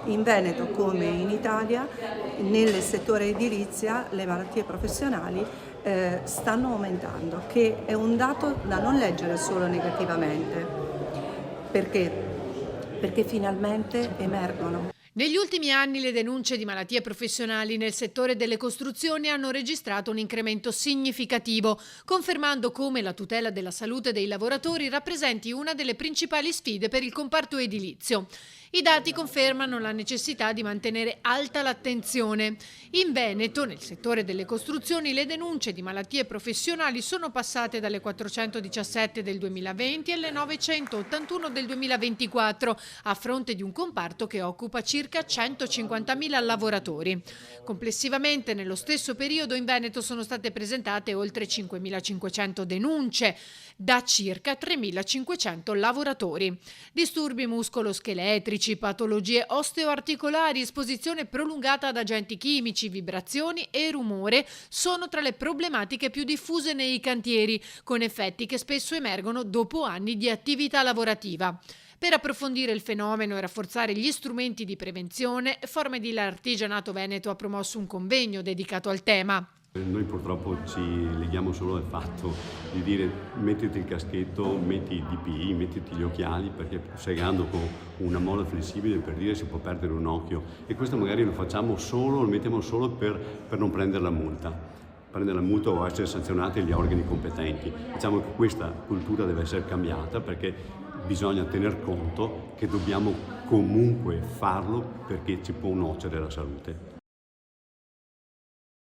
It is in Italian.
In Veneto, come in Italia, nel settore edilizia le malattie professionali stanno aumentando, che è un dato da non leggere solo negativamente. Perché? Perché finalmente emergono. Negli ultimi anni le denunce di malattie professionali nel settore delle costruzioni hanno registrato un incremento significativo, confermando come la tutela della salute dei lavoratori rappresenti una delle principali sfide per il comparto edilizio. I dati confermano la necessità di mantenere alta l'attenzione. In Veneto, nel settore delle costruzioni, le denunce di malattie professionali sono passate dalle 417 del 2020 alle 981 del 2024, a fronte di un comparto che occupa circa 150.000 lavoratori. Complessivamente, nello stesso periodo in Veneto sono state presentate oltre 5.500 denunce da circa 3.500 lavoratori. Disturbi muscoloscheletrici, patologie osteoarticolari, esposizione prolungata ad agenti chimici, vibrazioni e rumore sono tra le problematiche più diffuse nei cantieri, con effetti che spesso emergono dopo anni di attività lavorativa. Per approfondire il fenomeno e rafforzare gli strumenti di prevenzione, Formedil Artigianato Veneto ha promosso un convegno dedicato al tema. Noi purtroppo ci leghiamo solo al fatto di dire mettiti il caschetto, metti i DPI, mettiti gli occhiali, perché segando con una molla flessibile, per dire, si può perdere un occhio, e questo magari lo facciamo solo, lo mettiamo solo per non prendere la multa. Prendere la multa o essere sanzionati gli organi competenti. Diciamo che questa cultura deve essere cambiata, perché bisogna tener conto che dobbiamo comunque farlo, perché ci può nuocere la salute.